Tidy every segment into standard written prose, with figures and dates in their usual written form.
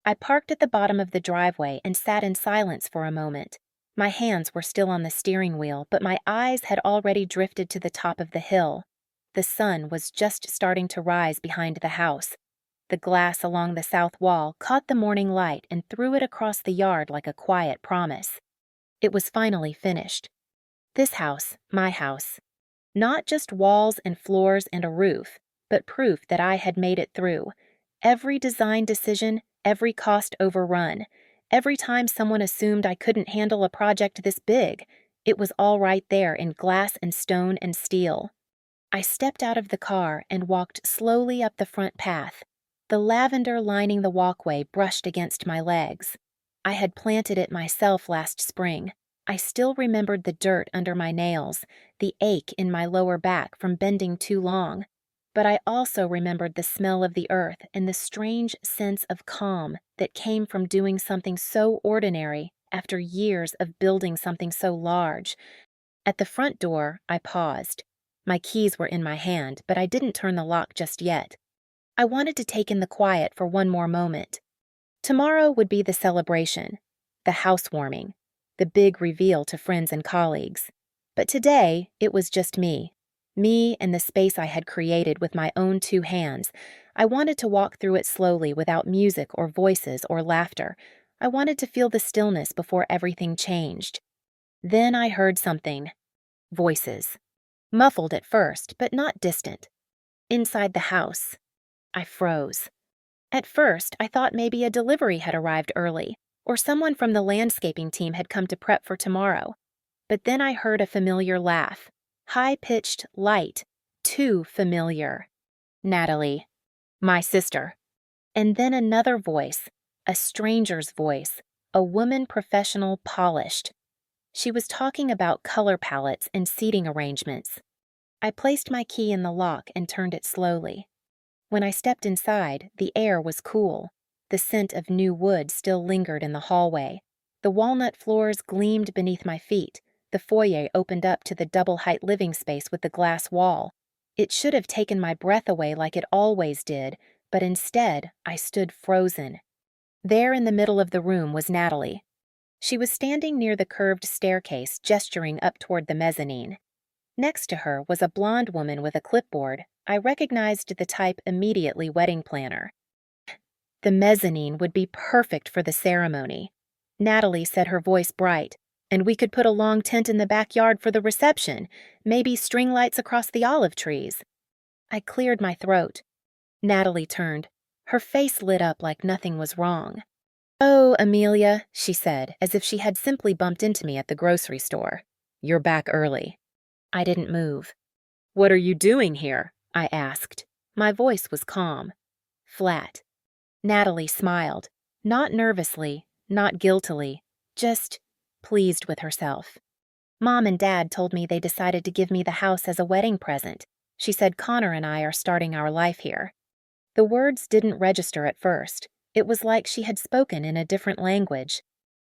I parked at the bottom of the driveway and sat in silence for a moment. My hands were still on the steering wheel, but my eyes had already drifted to the top of the hill. The sun was just starting to rise behind the house. The glass along the south wall caught the morning light and threw it across the yard like a quiet promise. It was finally finished. This house, my house. Not just walls and floors and a roof, but proof that I had made it through. Every design decision, every cost overrun, every time someone assumed I couldn't handle a project this big, it was all right there in glass and stone and steel. I stepped out of the car and walked slowly up the front path. The lavender lining the walkway brushed against my legs. I had planted it myself last spring. I still remembered the dirt under my nails, the ache in my lower back from bending too long. But I also remembered the smell of the earth and the strange sense of calm that came from doing something so ordinary after years of building something so large. At the front door, I paused. My keys were in my hand, but I didn't turn the lock just yet. I wanted to take in the quiet for one more moment. Tomorrow would be the celebration, the housewarming, the big reveal to friends and colleagues. But today, it was just me. Me and the space I had created with my own two hands. I wanted to walk through it slowly without music or voices or laughter. I wanted to feel the stillness before everything changed. Then I heard something. Voices. Muffled at first, but not distant. Inside the house. I froze. At first, I thought maybe a delivery had arrived early, or someone from the landscaping team had come to prep for tomorrow. But then I heard a familiar laugh. High-pitched, light, too familiar. Natalie. My sister. And then another voice, a stranger's voice, a woman professional polished. She was talking about color palettes and seating arrangements. I placed my key in the lock and turned it slowly. When I stepped inside, the air was cool. The scent of new wood still lingered in the hallway. The walnut floors gleamed beneath my feet. The foyer opened up to the double-height living space with the glass wall. It should have taken my breath away like it always did, but instead, I stood frozen. There in the middle of the room was Natalie. She was standing near the curved staircase, gesturing up toward the mezzanine. Next to her was a blonde woman with a clipboard. I recognized the type immediately, wedding planner. The mezzanine would be perfect for the ceremony. Natalie said, her voice bright, and we could put a long tent in the backyard for the reception, maybe string lights across the olive trees. I cleared my throat. Natalie turned. Her face lit up like nothing was wrong. "Oh, Amelia," she said, as if she had simply bumped into me at the grocery store. "You're back early." I didn't move. "What are you doing here?" I asked. My voice was calm. Flat. Natalie smiled. Not nervously, not guiltily, just pleased with herself. "Mom and Dad told me they decided to give me the house as a wedding present. She said Connor and I are starting our life here." The words didn't register at first. It was like she had spoken in a different language.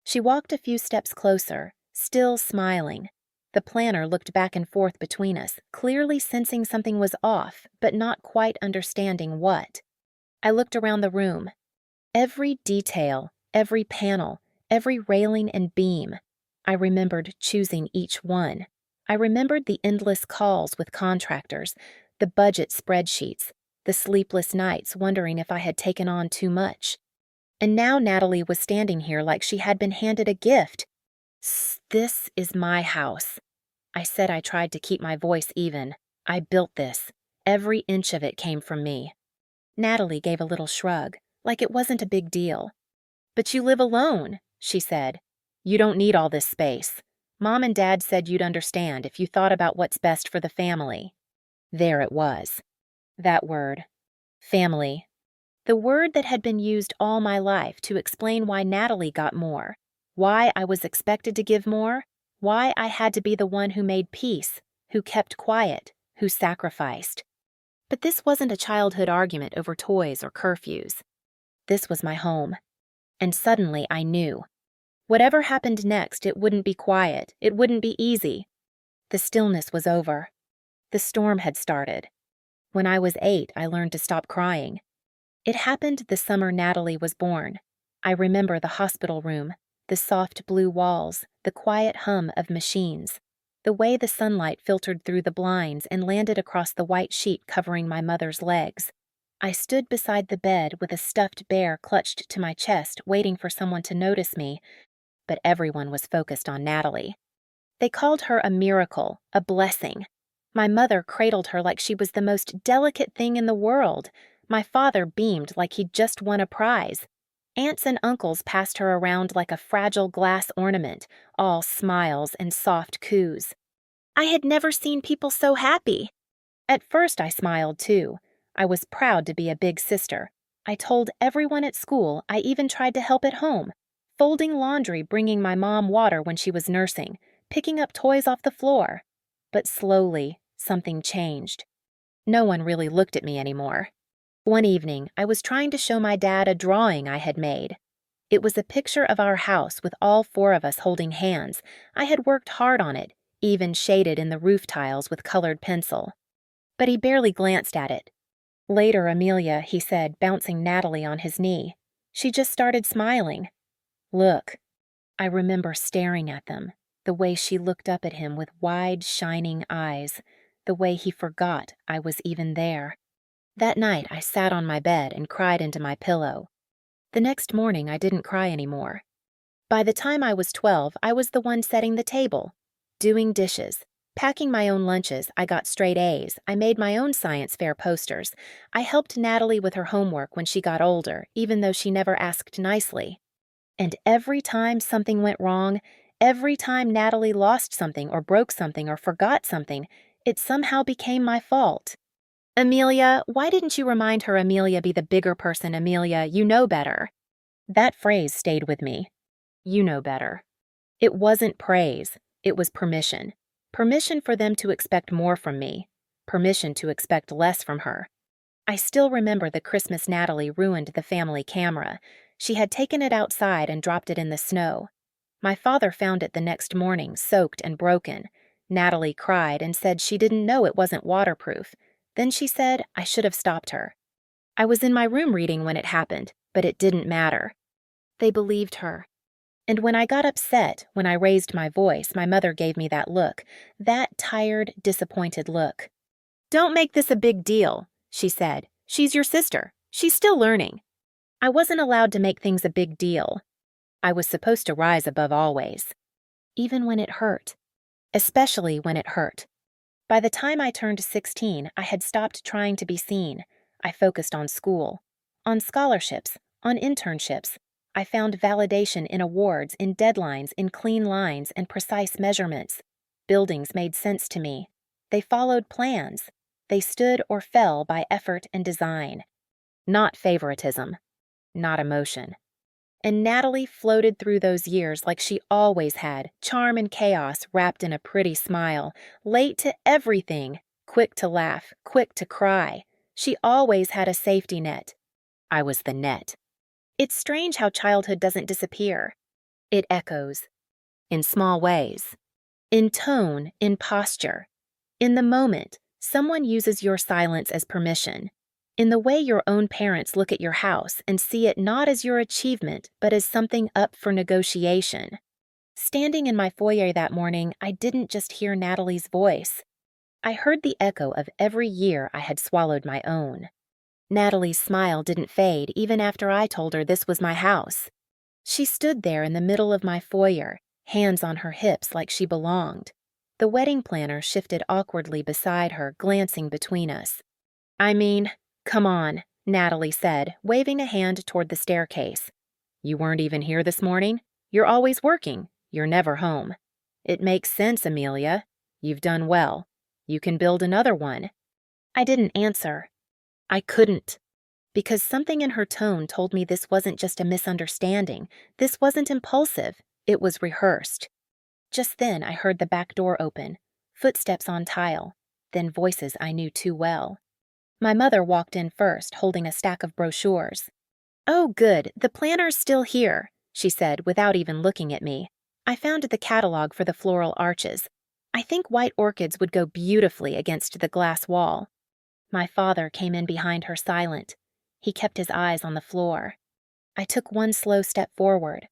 She walked a few steps closer, still smiling. The planner looked back and forth between us, clearly sensing something was off, but not quite understanding what. I looked around the room. Every detail, every panel, every railing and beam. I remembered choosing each one. I remembered the endless calls with contractors, the budget spreadsheets, the sleepless nights wondering if I had taken on too much. And now Natalie was standing here like she had been handed a gift. "This is my house." I said. I tried to keep my voice even. "I built this. Every inch of it came from me." Natalie gave a little shrug, like it wasn't a big deal. "But you live alone," she said. "You don't need all this space. Mom and Dad said you'd understand if you thought about what's best for the family." There it was. That word. Family. The word that had been used all my life to explain why Natalie got more, why I was expected to give more, why I had to be the one who made peace, who kept quiet, who sacrificed. But this wasn't a childhood argument over toys or curfews. This was my home. And suddenly I knew. Whatever happened next, it wouldn't be quiet. It wouldn't be easy. The stillness was over. The storm had started. When I was 8, I learned to stop crying. It happened the summer Natalie was born. I remember the hospital room, the soft blue walls, the quiet hum of machines, the way the sunlight filtered through the blinds and landed across the white sheet covering my mother's legs. I stood beside the bed with a stuffed bear clutched to my chest, waiting for someone to notice me, but everyone was focused on Natalie. They called her a miracle, a blessing. My mother cradled her like she was the most delicate thing in the world. My father beamed like he'd just won a prize. Aunts and uncles passed her around like a fragile glass ornament, all smiles and soft coos. I had never seen people so happy. At first I smiled too. I was proud to be a big sister. I told everyone at school. I even tried to help at home, folding laundry, bringing my mom water when she was nursing, picking up toys off the floor. But slowly, something changed. No one really looked at me anymore. One evening, I was trying to show my dad a drawing I had made. It was a picture of our house with all four of us holding hands. I had worked hard on it, even shaded in the roof tiles with colored pencil. But he barely glanced at it. Later, Amelia, he said, bouncing Natalie on his knee. She just started smiling. Look. I remember staring at them, the way she looked up at him with wide, shining eyes, the way he forgot I was even there. That night, I sat on my bed and cried into my pillow. The next morning, I didn't cry anymore. By the time I was 12, I was the one setting the table, doing dishes, packing my own lunches. I got straight A's. I made my own science fair posters. I helped Natalie with her homework when she got older, even though she never asked nicely. And every time something went wrong, every time Natalie lost something or broke something or forgot something, it somehow became my fault. Amelia, why didn't you remind her, Amelia, be the bigger person, Amelia, you know better? That phrase stayed with me. You know better. It wasn't praise, it was permission. Permission for them to expect more from me. Permission to expect less from her. I still remember the Christmas Natalie ruined the family camera. She had taken it outside and dropped it in the snow. My father found it the next morning, soaked and broken. Natalie cried and said she didn't know it wasn't waterproof. Then she said I should have stopped her. I was in my room reading when it happened, but it didn't matter. They believed her. And when I got upset, when I raised my voice, my mother gave me that look, that tired, disappointed look. Don't make this a big deal, she said. She's your sister. She's still learning. I wasn't allowed to make things a big deal. I was supposed to rise above always. Even when it hurt. Especially when it hurt. By the time I turned 16, I had stopped trying to be seen. I focused on school, on scholarships, on internships. I found validation in awards, in deadlines, in clean lines and precise measurements. Buildings made sense to me. They followed plans. They stood or fell by effort and design. Not favoritism. Not emotion. And Natalie floated through those years like she always had, charm and chaos wrapped in a pretty smile, late to everything, quick to laugh, quick to cry. She always had a safety net. I was the net. It's strange how childhood doesn't disappear. It echoes. In small ways. In tone, in posture. In the moment, someone uses your silence as permission. In the way your own parents look at your house and see it not as your achievement, but as something up for negotiation. Standing in my foyer that morning, I didn't just hear Natalie's voice. I heard the echo of every year I had swallowed my own. Natalie's smile didn't fade even after I told her this was my house. She stood there in the middle of my foyer, hands on her hips like she belonged. The wedding planner shifted awkwardly beside her, glancing between us. Come on, Natalie said, waving a hand toward the staircase. You weren't even here this morning? You're always working. You're never home. It makes sense, Amelia. You've done well. You can build another one. I didn't answer. I couldn't. Because something in her tone told me this wasn't just a misunderstanding. This wasn't impulsive. It was rehearsed. Just then I heard the back door open, footsteps on tile, then voices I knew too well. My mother walked in first, holding a stack of brochures. Oh, good, the planner's still here, she said without even looking at me. I found the catalog for the floral arches. I think white orchids would go beautifully against the glass wall. My father came in behind her silent. He kept his eyes on the floor. I took one slow step forward.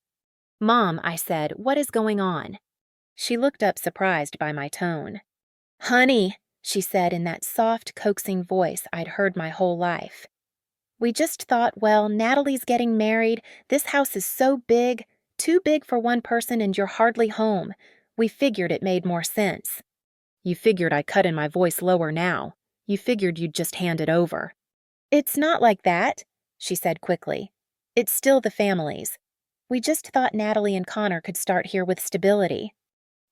"Mom," I said, "what is going on?" She looked up surprised by my tone. "Honey," she said in that soft, coaxing voice I'd heard my whole life. "We just thought, well, Natalie's getting married, this house is so big, too big for one person and you're hardly home. We figured it made more sense." "You figured I cut in my voice lower now. You figured you'd just hand it over." "It's not like that," she said quickly. "It's still the family's. We just thought Natalie and Connor could start here with stability."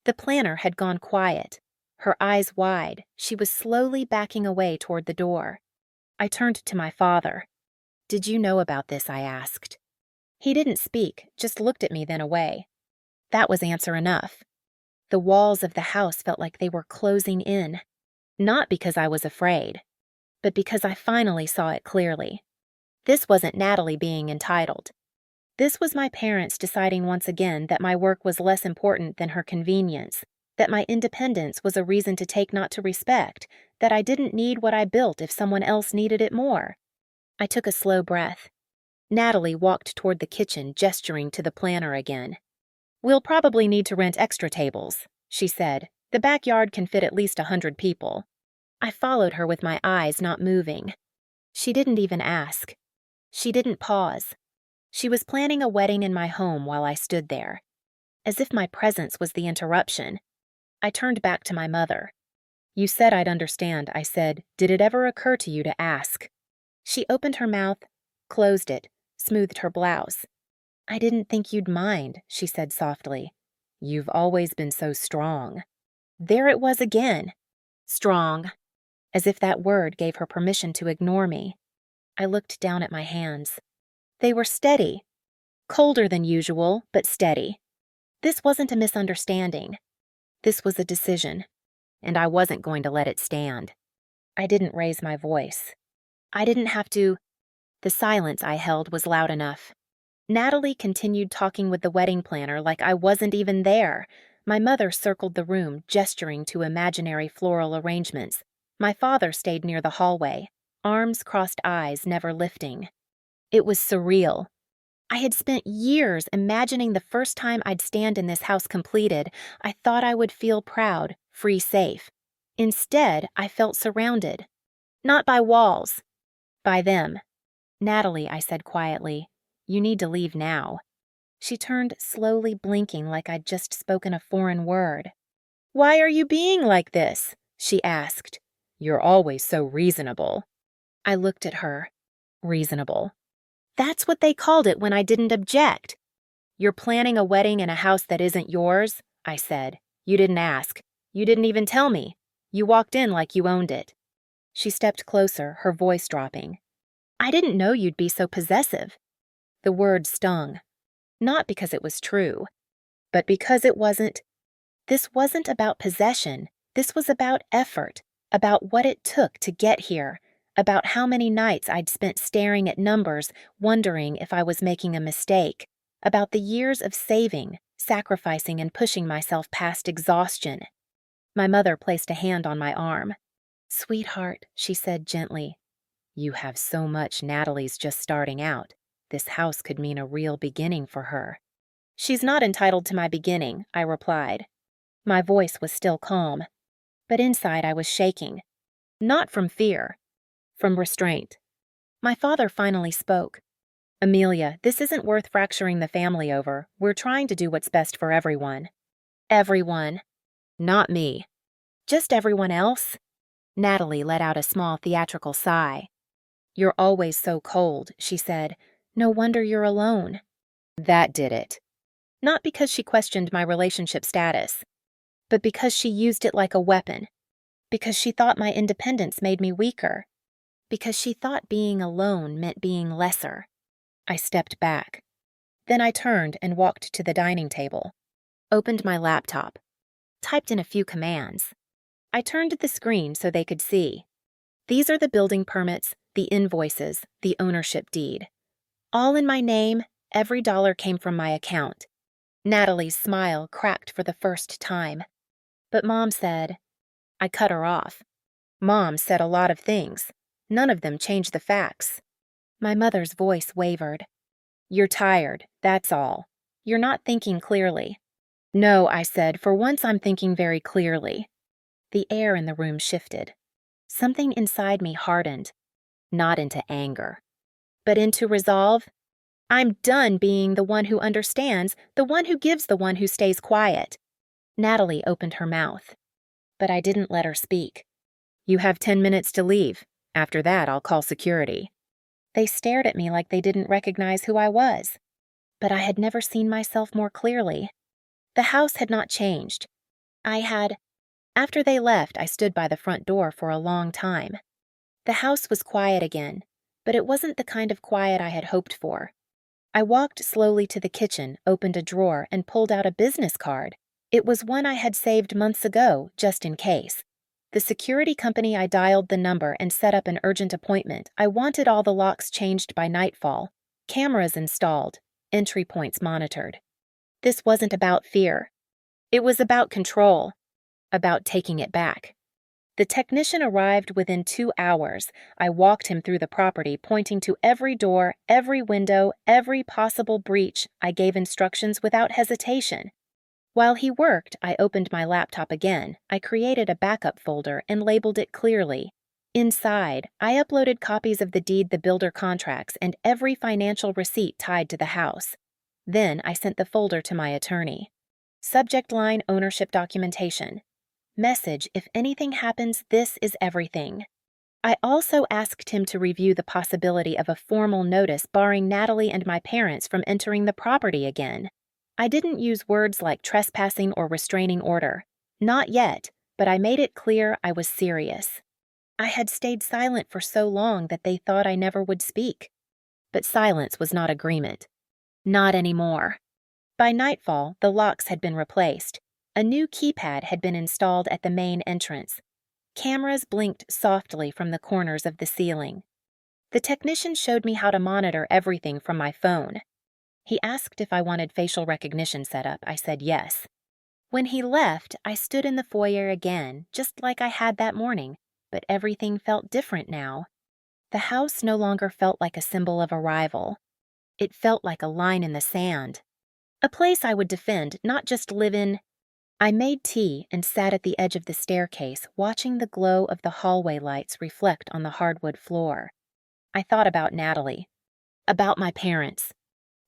The planner had gone quiet. Her eyes wide, she was slowly backing away toward the door. I turned to my father. "Did you know about this?" I asked. He didn't speak, just looked at me then away. That was answer enough. The walls of the house felt like they were closing in. Not because I was afraid, but because I finally saw it clearly. This wasn't Natalie being entitled. This was my parents deciding once again that my work was less important than her convenience, that my independence was a reason to take not to respect, that I didn't need what I built if someone else needed it more. I took a slow breath. Natalie walked toward the kitchen, gesturing to the planner again. "We'll probably need to rent extra tables," she said. "The backyard can fit at least 100 people." I followed her with my eyes not moving. She didn't even ask. She didn't pause. She was planning a wedding in my home while I stood there. As if my presence was the interruption. I turned back to my mother. "You said I'd understand," I said. "Did it ever occur to you to ask?" She opened her mouth, closed it, smoothed her blouse. "I didn't think you'd mind," she said softly. "You've always been so strong." There it was again. Strong. As if that word gave her permission to ignore me. I looked down at my hands. They were steady. Colder than usual, but steady. This wasn't a misunderstanding. This was a decision. And I wasn't going to let it stand. I didn't raise my voice. I didn't have to. The silence I held was loud enough. Natalie continued talking with the wedding planner like I wasn't even there. My mother circled the room, gesturing to imaginary floral arrangements. My father stayed near the hallway, arms crossed, eyes never lifting. It was surreal. I had spent years imagining the first time I'd stand in this house completed, I thought I would feel proud, free, safe. Instead, I felt surrounded. Not by walls. By them. "Natalie," I said quietly, "you need to leave now." She turned, slowly blinking like I'd just spoken a foreign word. "Why are you being like this?" she asked. "You're always so reasonable." I looked at her. Reasonable. That's what they called it when I didn't object. "You're planning a wedding in a house that isn't yours," I said. "You didn't ask. You didn't even tell me. You walked in like you owned it." She stepped closer, her voice dropping. "I didn't know you'd be so possessive." The word stung. Not because it was true, but because it wasn't. This wasn't about possession. This was about effort, about what it took to get here, about how many nights I'd spent staring at numbers, wondering if I was making a mistake, about the years of saving, sacrificing, and pushing myself past exhaustion. My mother placed a hand on my arm. "Sweetheart," she said gently, "you have so much. Natalie's just starting out. This house could mean a real beginning for her." "She's not entitled to my beginning," I replied. My voice was still calm, but inside I was shaking. Not from fear, from restraint. My father finally spoke. "Amelia, this isn't worth fracturing the family over. We're trying to do what's best for everyone." "Everyone." "Not me." "Just everyone else?" Natalie let out a small theatrical sigh. "You're always so cold," she said. "No wonder you're alone." That did it. Not because she questioned my relationship status, but because she used it like a weapon. Because she thought my independence made me weaker. Because she thought being alone meant being lesser. I stepped back. Then I turned and walked to the dining table. Opened my laptop. Typed in a few commands. I turned the screen so they could see. These are the building permits, the invoices, the ownership deed. All in my name, every dollar came from my account. Natalie's smile cracked for the first time. But Mom said. I cut her off. Mom said a lot of things. None of them changed the facts. My mother's voice wavered. You're tired, that's all. You're not thinking clearly. No, I said, for once I'm thinking very clearly. The air in the room shifted. Something inside me hardened, not into anger, but into resolve. I'm done being the one who understands, the one who gives the one who stays quiet. Natalie opened her mouth, but I didn't let her speak. You have 10 minutes to leave. After that, I'll call security. They stared at me like they didn't recognize who I was. But I had never seen myself more clearly. The house had not changed. After they left, I stood by the front door for a long time. The house was quiet again, but it wasn't the kind of quiet I had hoped for. I walked slowly to the kitchen, opened a drawer, and pulled out a business card. It was one I had saved months ago, just in case. The security company I dialed the number and set up an urgent appointment. I wanted all the locks changed by nightfall, cameras installed, entry points monitored. This wasn't about fear. It was about control, about taking it back. The technician arrived within 2 hours. I walked him through the property, pointing to every door, every window, every possible breach. I gave instructions without hesitation. While he worked, I opened my laptop again. I created a backup folder and labeled it clearly. Inside, I uploaded copies of the deed, the builder contracts, and every financial receipt tied to the house. Then I sent the folder to my attorney. Subject line: ownership documentation. Message: if anything happens, this is everything. I also asked him to review the possibility of a formal notice barring Natalie and my parents from entering the property again. I didn't use words like trespassing or restraining order. Not yet, but I made it clear I was serious. I had stayed silent for so long that they thought I never would speak. But silence was not agreement. Not anymore. By nightfall, the locks had been replaced. A new keypad had been installed at the main entrance. Cameras blinked softly from the corners of the ceiling. The technician showed me how to monitor everything from my phone. He asked if I wanted facial recognition set up. I said yes. When he left, I stood in the foyer again, just like I had that morning, but everything felt different now. The house no longer felt like a symbol of arrival. It felt like a line in the sand. A place I would defend, not just live in. I made tea and sat at the edge of the staircase, watching the glow of the hallway lights reflect on the hardwood floor. I thought about Natalie, about my parents.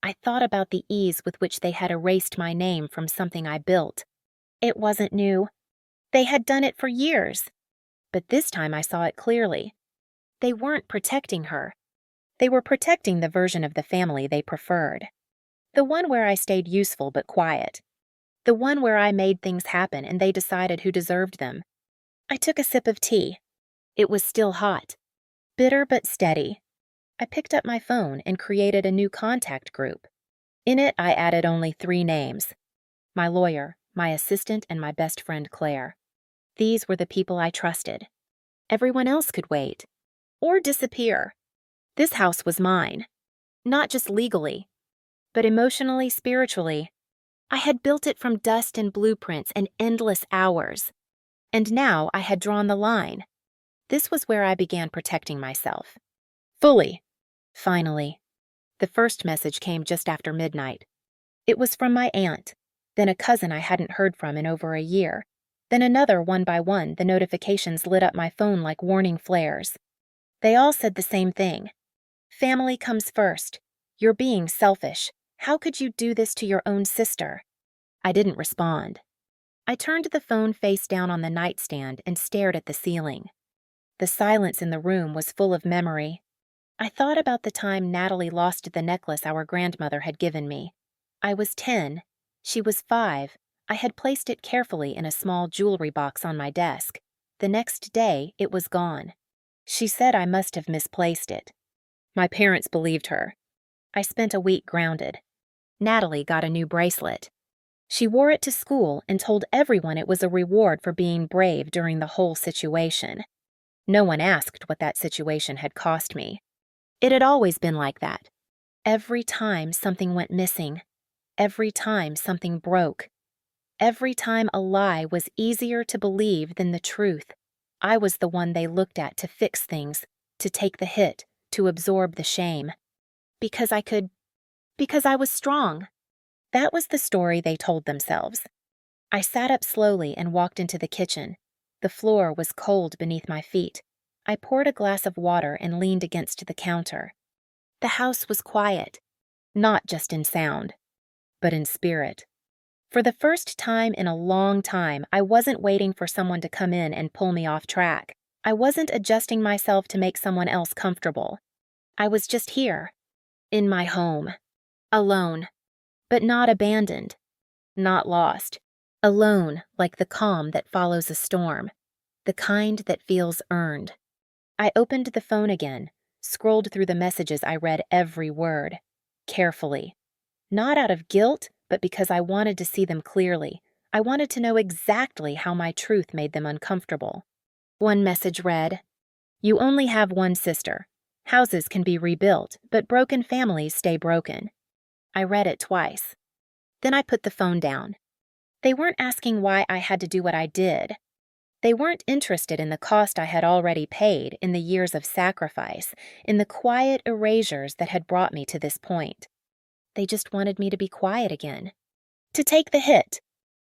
I thought about the ease with which they had erased my name from something I built. It wasn't new. They had done it for years. But this time I saw it clearly. They weren't protecting her. They were protecting the version of the family they preferred. The one where I stayed useful but quiet. The one where I made things happen and they decided who deserved them. I took a sip of tea. It was still hot. Bitter but steady. I picked up my phone and created a new contact group. In it, I added only 3 names: my lawyer, my assistant, and my best friend Claire. These were the people I trusted. Everyone else could wait. Or disappear. This house was mine. Not just legally, but emotionally, spiritually. I had built it from dust and blueprints and endless hours. And now I had drawn the line. This was where I began protecting myself. Fully. Finally. The first message came just after midnight. It was from my aunt, then a cousin I hadn't heard from in over a year, then another. One by one, the notifications lit up my phone like warning flares. They all said the same thing. Family comes first. You're being selfish. How could you do this to your own sister? I didn't respond. I turned the phone face down on the nightstand and stared at the ceiling. The silence in the room was full of memory. I thought about the time Natalie lost the necklace our grandmother had given me. I was 10. She was 5. I had placed it carefully in a small jewelry box on my desk. The next day, it was gone. She said I must have misplaced it. My parents believed her. I spent a week grounded. Natalie got a new bracelet. She wore it to school and told everyone it was a reward for being brave during the whole situation. No one asked what that situation had cost me. It had always been like that. Every time something went missing, every time something broke, every time a lie was easier to believe than the truth, I was the one they looked at to fix things, to take the hit, to absorb the shame. Because I could Because I was strong. That was the story they told themselves. I sat up slowly and walked into the kitchen. The floor was cold beneath my feet. I poured a glass of water and leaned against the counter. The house was quiet, not just in sound, but in spirit. For the first time in a long time, I wasn't waiting for someone to come in and pull me off track. I wasn't adjusting myself to make someone else comfortable. I was just here, in my home, alone, but not abandoned, not lost. Alone, like the calm that follows a storm, the kind that feels earned. I opened the phone again, scrolled through the messages. I read every word, carefully. Not out of guilt, but because I wanted to see them clearly. I wanted to know exactly how my truth made them uncomfortable. One message read, "You only have one sister. Houses can be rebuilt, but broken families stay broken." I read it twice. Then I put the phone down. They weren't asking why I had to do what I did. They weren't interested in the cost I had already paid, in the years of sacrifice, in the quiet erasures that had brought me to this point. They just wanted me to be quiet again, to take the hit,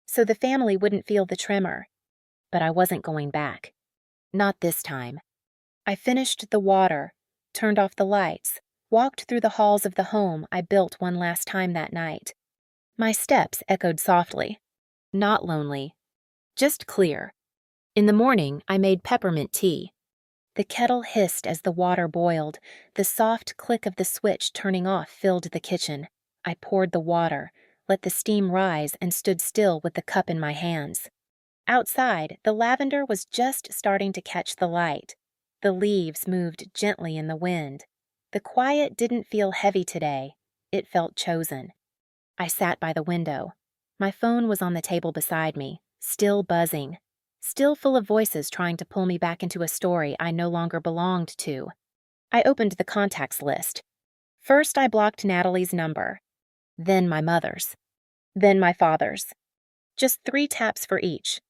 so the family wouldn't feel the tremor. But I wasn't going back. Not this time. I finished the water, turned off the lights, walked through the halls of the home I built one last time that night. My steps echoed softly. Not lonely, just clear. In the morning, I made peppermint tea. The kettle hissed as the water boiled. The soft click of the switch turning off filled the kitchen. I poured the water, let the steam rise, and stood still with the cup in my hands. Outside, the lavender was just starting to catch the light. The leaves moved gently in the wind. The quiet didn't feel heavy today. It felt chosen. I sat by the window. My phone was on the table beside me, still buzzing, still full of voices trying to pull me back into a story I no longer belonged to. I opened the contacts list. First, I blocked Natalie's number, then my mother's, then my father's. Just 3 taps for each.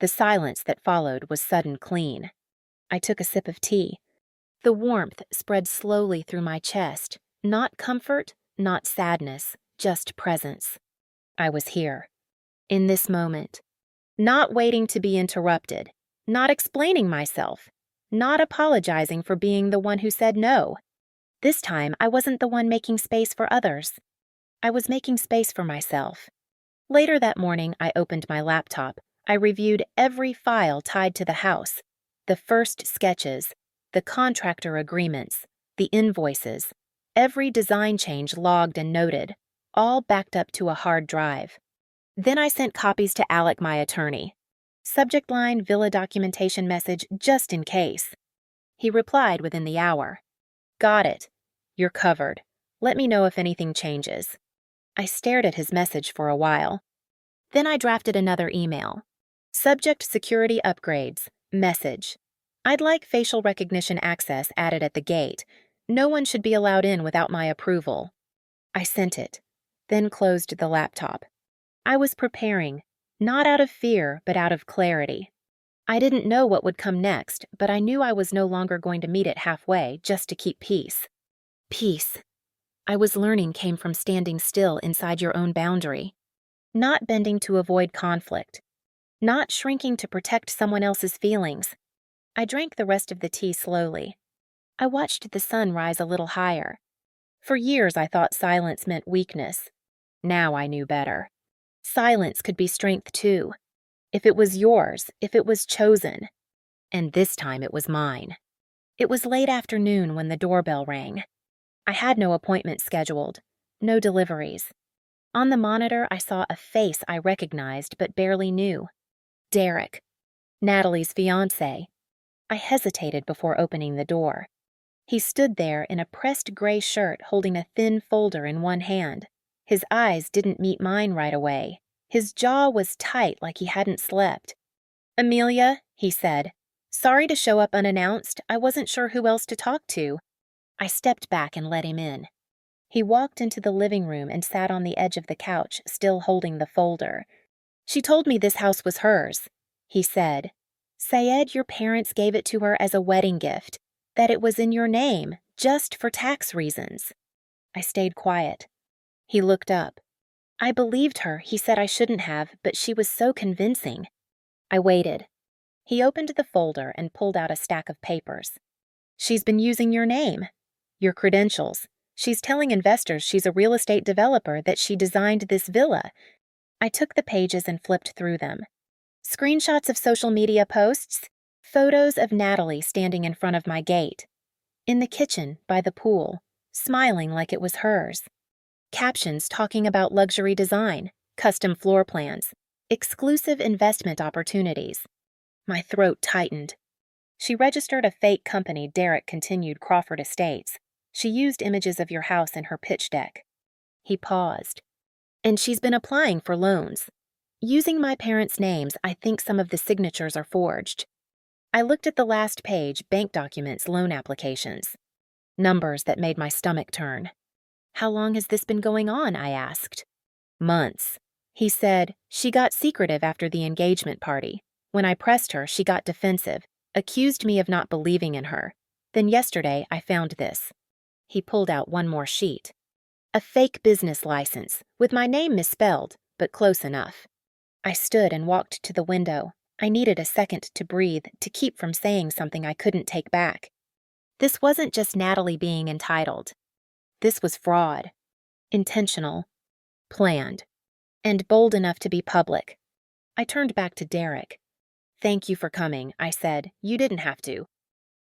The silence that followed was sudden clean. I took a sip of tea. The warmth spread slowly through my chest, not comfort, not sadness, just presence. I was here, in this moment, not waiting to be interrupted, not explaining myself, not apologizing for being the one who said no. This time, I wasn't the one making space for others. I was making space for myself. Later that morning, I opened my laptop. I reviewed every file tied to the house, the first sketches, the contractor agreements, the invoices, every design change logged and noted, all backed up to a hard drive. Then I sent copies to Alec, my attorney. Subject line, villa documentation message, just in case. He replied within the hour. Got it. You're covered. Let me know if anything changes. I stared at his message for a while. Then I drafted another email. Subject security upgrades. Message. I'd like facial recognition access added at the gate. No one should be allowed in without my approval. I sent it, then closed the laptop. I was preparing, not out of fear, but out of clarity. I didn't know what would come next, but I knew I was no longer going to meet it halfway just to keep peace. Peace, I was learning, came from standing still inside your own boundary. Not bending to avoid conflict. Not shrinking to protect someone else's feelings. I drank the rest of the tea slowly. I watched the sun rise a little higher. For years I thought silence meant weakness. Now I knew better. Silence could be strength too. If it was yours, if it was chosen. And this time it was mine. It was late afternoon when the doorbell rang. I had no appointment scheduled, no deliveries. On the monitor I saw a face I recognized but barely knew. Derek, Natalie's fiancé. I hesitated before opening the door. He stood there in a pressed gray shirt holding a thin folder in one hand. His eyes didn't meet mine right away. His jaw was tight like he hadn't slept. "Amelia," he said. "Sorry to show up unannounced. I wasn't sure who else to talk to." I stepped back and let him in. He walked into the living room and sat on the edge of the couch, still holding the folder. "She told me this house was hers," he said. "Sayed, your parents gave it to her as a wedding gift, that it was in your name, just for tax reasons." I stayed quiet. He looked up. I believed her. He said I shouldn't have, but she was so convincing. I waited. He opened the folder and pulled out a stack of papers. She's been using your name, your credentials. She's telling investors she's a real estate developer, that she designed this villa. I took the pages and flipped through them. Screenshots of social media posts, photos of Natalie standing in front of my gate, in the kitchen by the pool, smiling like it was hers. Captions talking about luxury design, custom floor plans, exclusive investment opportunities. My throat tightened. She registered a fake company, Derek continued, Crawford Estates. She used images of your house in her pitch deck. He paused. And she's been applying for loans. Using my parents' names, I think some of the signatures are forged. I looked at the last page, bank documents, loan applications. Numbers that made my stomach turn. How long has this been going on? I asked. Months. He said, she got secretive after the engagement party. When I pressed her, she got defensive, accused me of not believing in her. Then yesterday, I found this. He pulled out one more sheet. A fake business license, with my name misspelled, but close enough. I stood and walked to the window. I needed a second to breathe, to keep from saying something I couldn't take back. This wasn't just Natalie being entitled. This was fraud. Intentional. Planned. And bold enough to be public. I turned back to Derek. Thank you for coming, I said. You didn't have to.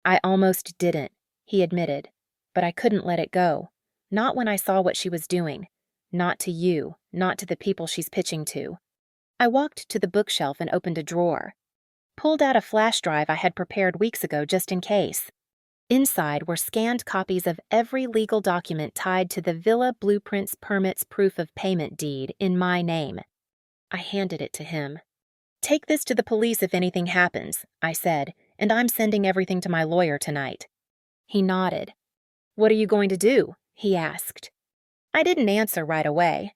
I almost didn't, he admitted. But I couldn't let it go. Not when I saw what she was doing. Not to you, not to the people she's pitching to. I walked to the bookshelf and opened a drawer. Pulled out a flash drive I had prepared weeks ago just in case. Inside were scanned copies of every legal document tied to the Villa Blueprints Permits Proof of Payment deed in my name. I handed it to him. Take this to the police if anything happens, I said, and I'm sending everything to my lawyer tonight. He nodded. What are you going to do? He asked. I didn't answer right away.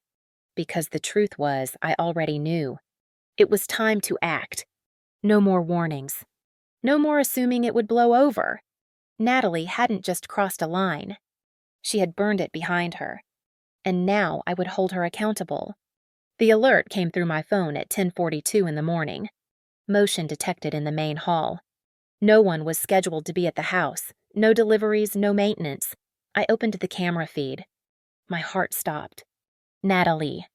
Because the truth was, I already knew. It was time to act. No more warnings. No more assuming it would blow over. Natalie hadn't just crossed a line. She had burned it behind her. And now I would hold her accountable. The alert came through my phone at 10:42 in the morning. Motion detected in the main hall. No one was scheduled to be at the house. No deliveries, no maintenance. I opened the camera feed. My heart stopped. Natalie.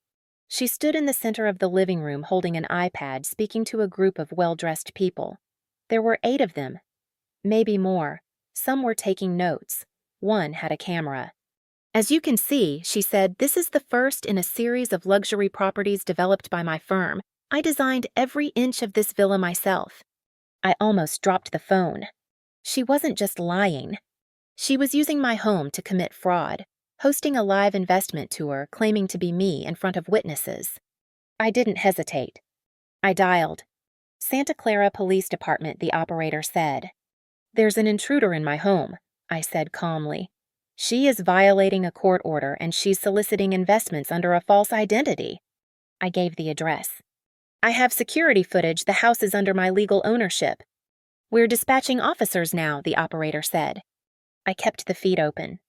She stood in the center of the living room holding an iPad, speaking to a group of well-dressed people. There were 8 of them. Maybe more. Some were taking notes. One had a camera. As you can see, she said, this is the first in a series of luxury properties developed by my firm. I designed every inch of this villa myself. I almost dropped the phone. She wasn't just lying. She was using my home to commit fraud, hosting a live investment tour claiming to be me in front of witnesses. I didn't hesitate. I dialed. Santa Clara Police Department, the operator said. There's an intruder in my home, I said calmly. She is violating a court order and she's soliciting investments under a false identity. I gave the address. I have security footage. The house is under my legal ownership. We're dispatching officers now, the operator said. I kept the feed open.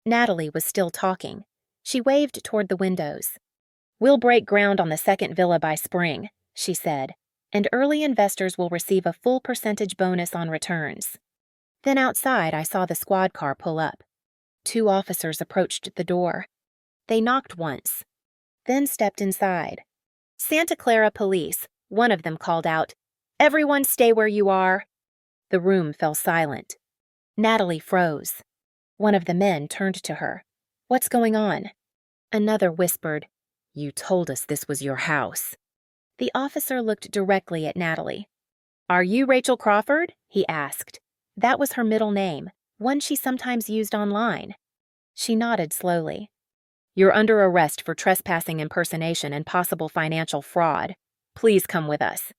Natalie was still talking. She waved toward the windows. We'll break ground on the second villa by spring, she said, and early investors will receive a full percentage bonus on returns. Then outside I saw the squad car pull up. 2 officers approached the door. They knocked once, then stepped inside. Santa Clara Police, one of them called out, Everyone stay where you are. The room fell silent. Natalie froze. One of the men turned to her. What's going on? Another whispered, You told us this was your house. The officer looked directly at Natalie. Are you Rachel Crawford? He asked. That was her middle name, one she sometimes used online. She nodded slowly. You're under arrest for trespassing, impersonation, and possible financial fraud. Please come with us.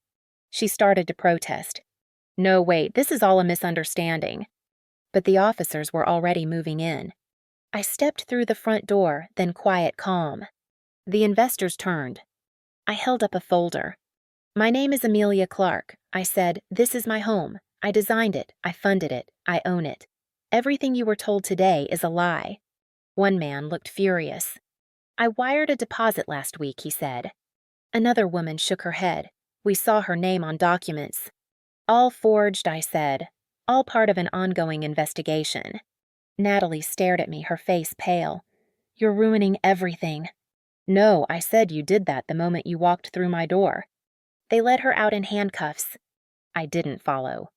She started to protest. No, wait, this is all a misunderstanding. But the officers were already moving in. I stepped through the front door, then quiet calm. The investors turned. I held up a folder. My name is Amelia Clark. I said, This is my home. I designed it. I funded it. I own it. Everything you were told today is a lie. One man looked furious. I wired a deposit last week, he said. Another woman shook her head. We saw her name on documents. All forged, I said. All part of an ongoing investigation. Natalie stared at me, her face pale. You're ruining everything. No, I said you did that the moment you walked through my door. They led her out in handcuffs. I didn't follow.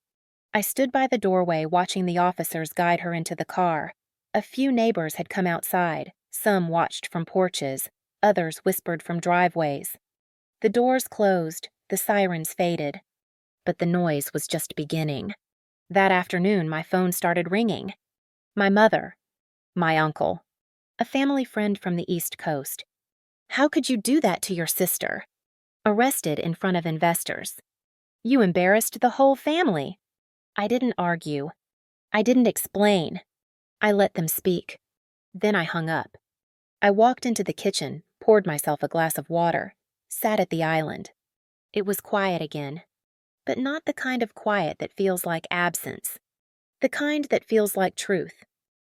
I stood by the doorway watching the officers guide her into the car. A few neighbors had come outside. Some watched from porches. Others whispered from driveways. The doors closed. The sirens faded. But the noise was just beginning. That afternoon, my phone started ringing. My mother. My uncle. A family friend from the East Coast. How could you do that to your sister? Arrested in front of investors. You embarrassed the whole family. I didn't argue. I didn't explain. I let them speak. Then I hung up. I walked into the kitchen, poured myself a glass of water, sat at the island. It was quiet again, but not the kind of quiet that feels like absence. The kind that feels like truth.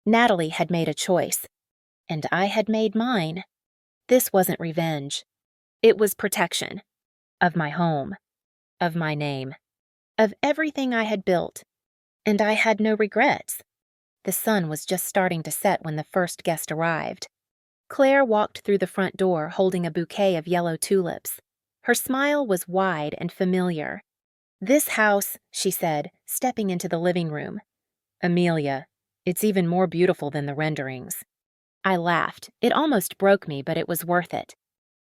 Natalie had made a choice, and I had made mine. This wasn't revenge. It was protection. Of my home. Of my name. Of everything I had built. And I had no regrets. The sun was just starting to set when the first guest arrived. Claire walked through the front door holding a bouquet of yellow tulips. Her smile was wide and familiar. This house, she said, stepping into the living room. Amelia, it's even more beautiful than the renderings. I laughed. It almost broke me, but it was worth it.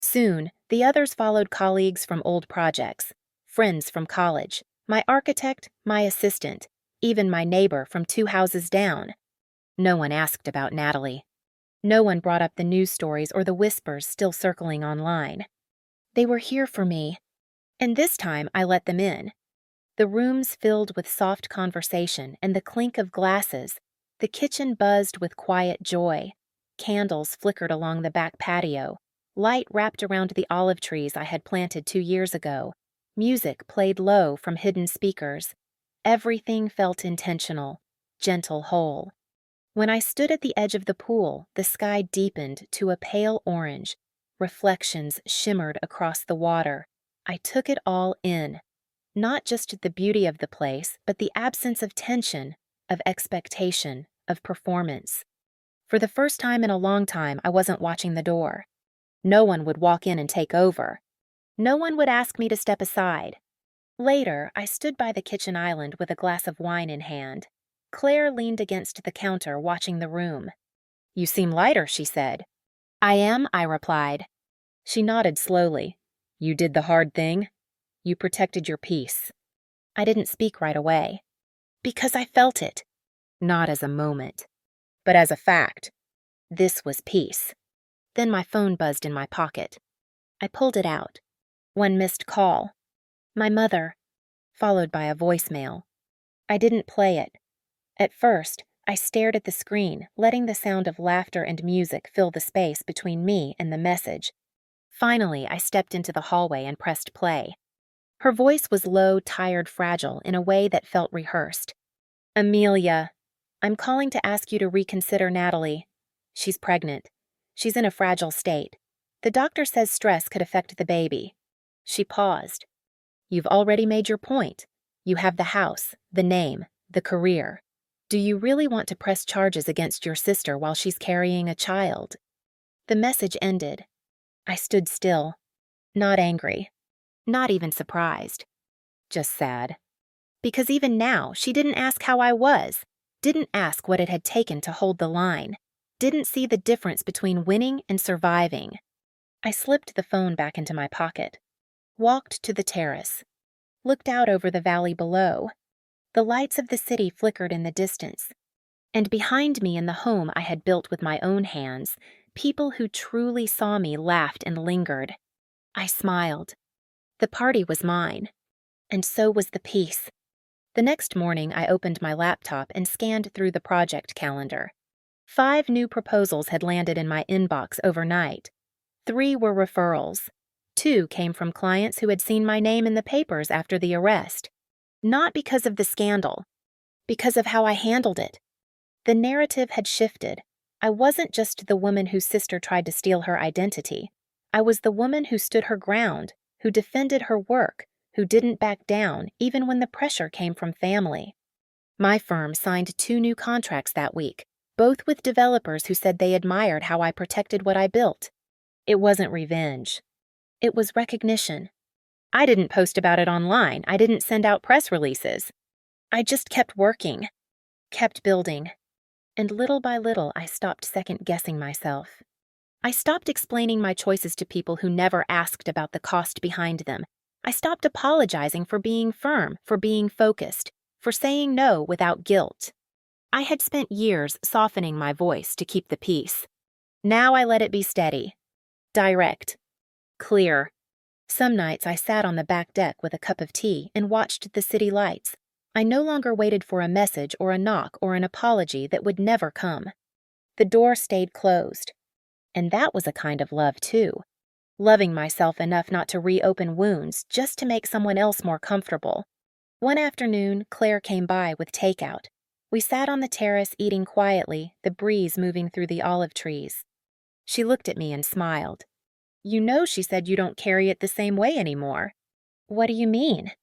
Soon, the others followed colleagues from old projects, friends from college, my architect, my assistant, even my neighbor from 2 houses down. No one asked about Natalie. No one brought up the news stories or the whispers still circling online. They were here for me, and this time I let them in. The rooms filled with soft conversation and the clink of glasses. The kitchen buzzed with quiet joy. Candles flickered along the back patio. Light wrapped around the olive trees I had planted 2 years ago. Music played low from hidden speakers. Everything felt intentional, gentle, whole. When I stood at the edge of the pool, the sky deepened to a pale orange. Reflections shimmered across the water. I took it all in. Not just the beauty of the place, but the absence of tension, of expectation, of performance. For the first time in a long time, I wasn't watching the door. No one would walk in and take over. No one would ask me to step aside. Later, I stood by the kitchen island with a glass of wine in hand. Claire leaned against the counter, watching the room. You seem lighter, she said. I am, I replied. She nodded slowly. You did the hard thing? You protected your peace. I didn't speak right away. Because I felt it. Not as a moment, but as a fact. This was peace. Then my phone buzzed in my pocket. I pulled it out. One missed call. My mother, followed by a voicemail. I didn't play it. At first, I stared at the screen, letting the sound of laughter and music fill the space between me and the message. Finally, I stepped into the hallway and pressed play. Her voice was low, tired, fragile, in a way that felt rehearsed. Amelia, I'm calling to ask you to reconsider Natalie. She's pregnant. She's in a fragile state. The doctor says stress could affect the baby. She paused. You've already made your point. You have the house, the name, the career. Do you really want to press charges against your sister while she's carrying a child? The message ended. I stood still. Not angry. Not even surprised. Just sad. Because even now, she didn't ask how I was. Didn't ask what it had taken to hold the line. Didn't see the difference between winning and surviving. I slipped the phone back into my pocket. Walked to the terrace. Looked out over the valley below. The lights of the city flickered in the distance. And behind me in the home I had built with my own hands, people who truly saw me laughed and lingered. I smiled. The party was mine. And so was the peace. The next morning I opened my laptop and scanned through the project calendar. 5 new proposals had landed in my inbox overnight. 3 were referrals. 2 came from clients who had seen my name in the papers after the arrest. Not because of the scandal, because of how I handled it. The narrative had shifted. I wasn't just the woman whose sister tried to steal her identity. I was the woman who stood her ground, who defended her work, who didn't back down even when the pressure came from family. My firm signed 2 new contracts that week, both with developers who said they admired how I protected what I built. It wasn't revenge. It was recognition. I didn't post about it online. I didn't send out press releases. I just kept working, kept building. And little by little, I stopped second-guessing myself. I stopped explaining my choices to people who never asked about the cost behind them. I stopped apologizing for being firm, for being focused, for saying no without guilt. I had spent years softening my voice to keep the peace. Now I let it be steady, direct, clear. Some nights I sat on the back deck with a cup of tea and watched the city lights. I no longer waited for a message or a knock or an apology that would never come. The door stayed closed. And that was a kind of love, too. Loving myself enough not to reopen wounds just to make someone else more comfortable. One afternoon, Claire came by with takeout. We sat on the terrace eating quietly, the breeze moving through the olive trees. She looked at me and smiled. "You know she said you don't carry it the same way anymore." "What do you mean?"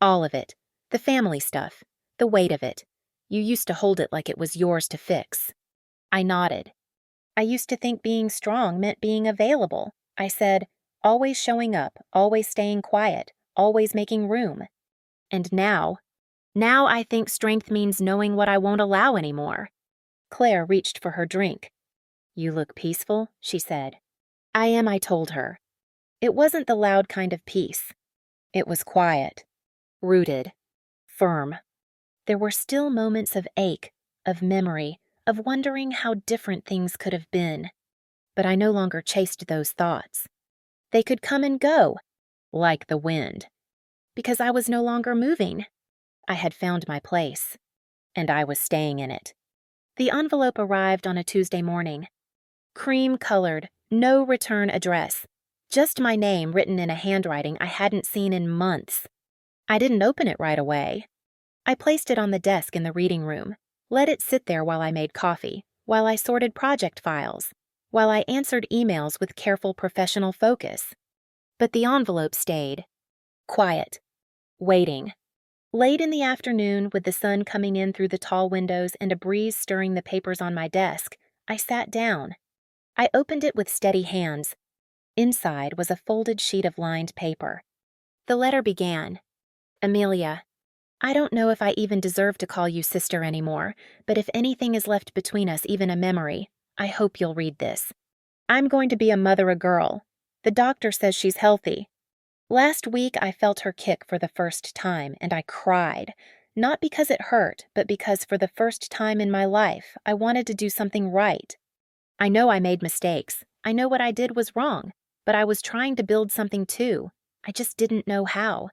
"All of it. The family stuff. The weight of it. You used to hold it like it was yours to fix." I nodded. "I used to think being strong meant being available." I said, "Always showing up, always staying quiet, always making room." And now I think strength means knowing what I won't allow anymore. Claire reached for her drink. "You look peaceful," she said. "I am," I told her. It wasn't the loud kind of peace. It was quiet, rooted, firm. There were still moments of ache, of memory, of wondering how different things could have been. But I no longer chased those thoughts. They could come and go, like the wind, because I was no longer moving. I had found my place, and I was staying in it. The envelope arrived on a Tuesday morning. Cream-colored, no return address. Just my name written in a handwriting I hadn't seen in months. I didn't open it right away. I placed it on the desk in the reading room, let it sit there while I made coffee, while I sorted project files, while I answered emails with careful professional focus. But the envelope stayed. Quiet. Waiting. Late in the afternoon, with the sun coming in through the tall windows and a breeze stirring the papers on my desk, I sat down. I opened it with steady hands. Inside was a folded sheet of lined paper. The letter began, "Amelia, I don't know if I even deserve to call you sister anymore, but if anything is left between us, even a memory, I hope you'll read this. I'm going to be a mother a girl. The doctor says she's healthy. Last week I felt her kick for the first time, and I cried. Not because it hurt, but because for the first time in my life, I wanted to do something right. I know I made mistakes. I know what I did was wrong, but I was trying to build something too. I just didn't know how.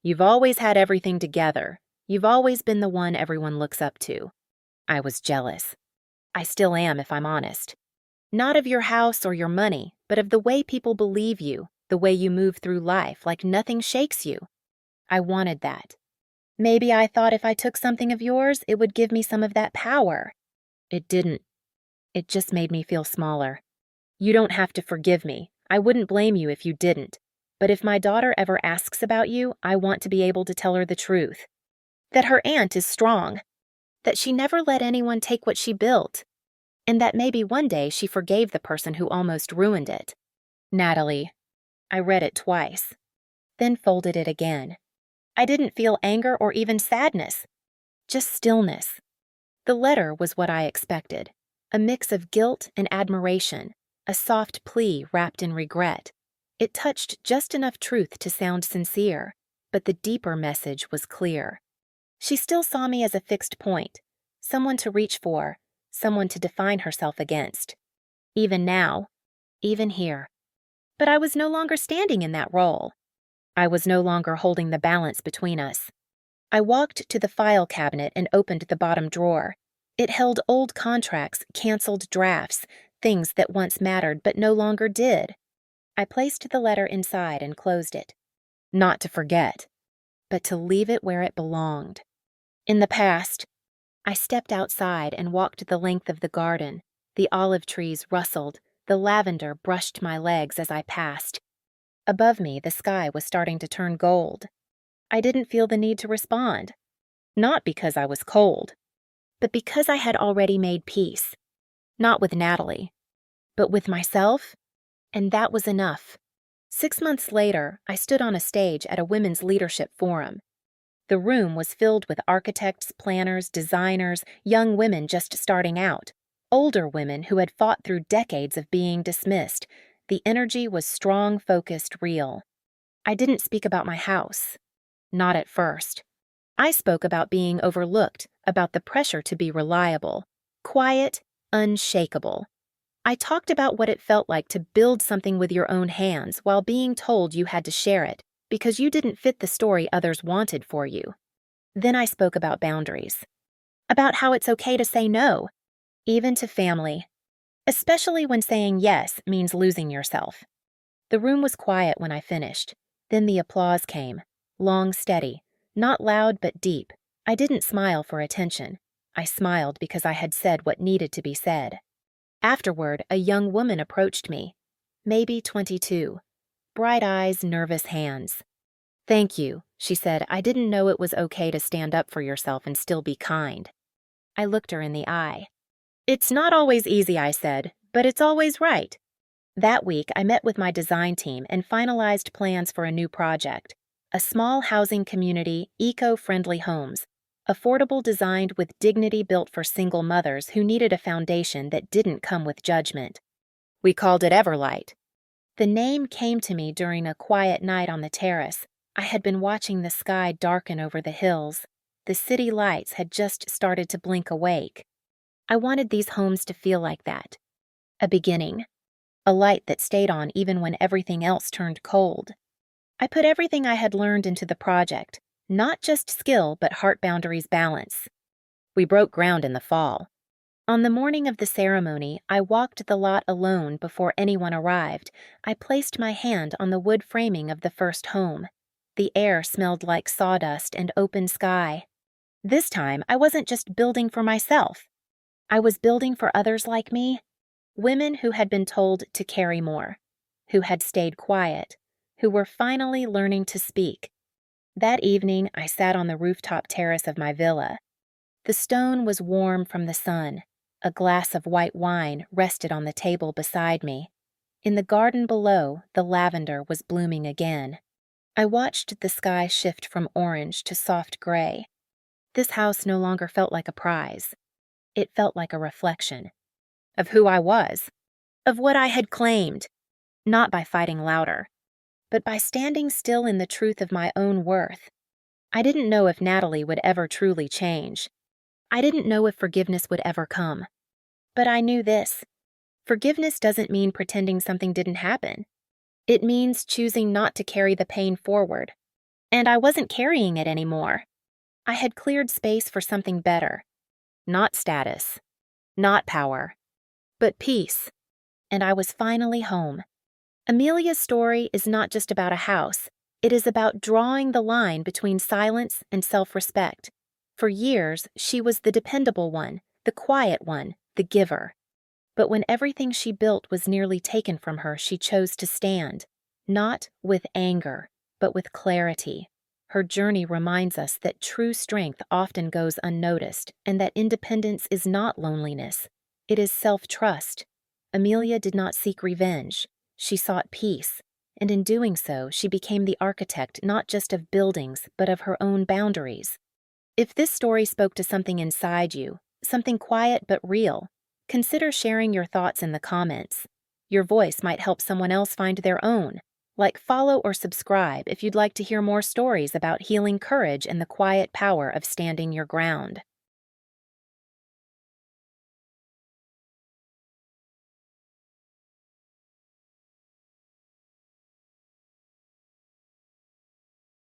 You've always had everything together. You've always been the one everyone looks up to." I was jealous. I still am, if I'm honest. Not of your house or your money, but of the way people believe you, the way you move through life like nothing shakes you. I wanted that. Maybe I thought if I took something of yours, it would give me some of that power. It didn't. It just made me feel smaller. You don't have to forgive me. I wouldn't blame you if you didn't. But if my daughter ever asks about you, I want to be able to tell her the truth. That her aunt is strong. That she never let anyone take what she built. And that maybe one day she forgave the person who almost ruined it. Natalie. I read it twice. Then folded it again. I didn't feel anger or even sadness. Just stillness. The letter was what I expected. A mix of guilt and admiration. A soft plea wrapped in regret. It touched just enough truth to sound sincere, but the deeper message was clear. She still saw me as a fixed point, someone to reach for, someone to define herself against. Even now, even here. But I was no longer standing in that role. I was no longer holding the balance between us. I walked to the file cabinet and opened the bottom drawer. It held old contracts, canceled drafts, things that once mattered but no longer did. I placed the letter inside and closed it. Not to forget, but to leave it where it belonged. In the past, I stepped outside and walked the length of the garden, The olive trees rustled, the lavender brushed my legs as I passed. Above me, the sky was starting to turn gold. I didn't feel the need to respond. Not because I was cold, but because I had already made peace. Not with Natalie, but with myself, and that was enough. 6 months later, I stood on a stage at a women's leadership forum. The room was filled with architects, planners, designers, young women just starting out, older women who had fought through decades of being dismissed. The energy was strong, focused, real. I didn't speak about my house. Not at first. I spoke about being overlooked, about the pressure to be reliable, quiet, unshakable. I talked about what it felt like to build something with your own hands while being told you had to share it because you didn't fit the story others wanted for you. Then I spoke about boundaries, about how it's okay to say no, even to family, especially when saying yes means losing yourself. The room was quiet when I finished. Then the applause came, long, steady, not loud but deep. I didn't smile for attention. I smiled because I had said what needed to be said. Afterward, a young woman approached me, maybe 22, bright eyes, nervous hands. "Thank you," she said. "I didn't know it was okay to stand up for yourself and still be kind." I looked her in the eye. "It's not always easy," I said, "but it's always right." That week, I met with my design team and finalized plans for a new project, a small housing community, eco-friendly homes, affordable, designed with dignity, built for single mothers who needed a foundation that didn't come with judgment. We called it Everlight. The name came to me during a quiet night on the terrace. I had been watching the sky darken over the hills. The city lights had just started to blink awake. I wanted these homes to feel like that. A beginning. A light that stayed on even when everything else turned cold. I put everything I had learned into the project. Not just skill, but heart boundaries balance. We broke ground in the fall. On the morning of the ceremony, I walked the lot alone before anyone arrived. I placed my hand on the wood framing of the first home. The air smelled like sawdust and open sky. This time, I wasn't just building for myself. I was building for others like me. Women who had been told to carry more, who had stayed quiet, who were finally learning to speak. That evening, I sat on the rooftop terrace of my villa. The stone was warm from the sun. A glass of white wine rested on the table beside me. In the garden below, the lavender was blooming again. I watched the sky shift from orange to soft gray. This house no longer felt like a prize. It felt like a reflection of who I was, of what I had claimed, not by fighting louder, but by standing still in the truth of my own worth. I didn't know if Natalie would ever truly change. I didn't know if forgiveness would ever come. But I knew this. Forgiveness doesn't mean pretending something didn't happen. It means choosing not to carry the pain forward. And I wasn't carrying it anymore. I had cleared space for something better. Not status. Not power. But peace. And I was finally home. Amelia's story is not just about a house. It is about drawing the line between silence and self-respect. For years, she was the dependable one, the quiet one, the giver. But when everything she built was nearly taken from her, she chose to stand, not with anger, but with clarity. Her journey reminds us that true strength often goes unnoticed, and that independence is not loneliness. It is self-trust. Amelia did not seek revenge. She sought peace, and in doing so, she became the architect not just of buildings, but of her own boundaries. If this story spoke to something inside you, something quiet but real, consider sharing your thoughts in the comments. Your voice might help someone else find their own. Like, follow, or subscribe if you'd like to hear more stories about healing courage and the quiet power of standing your ground.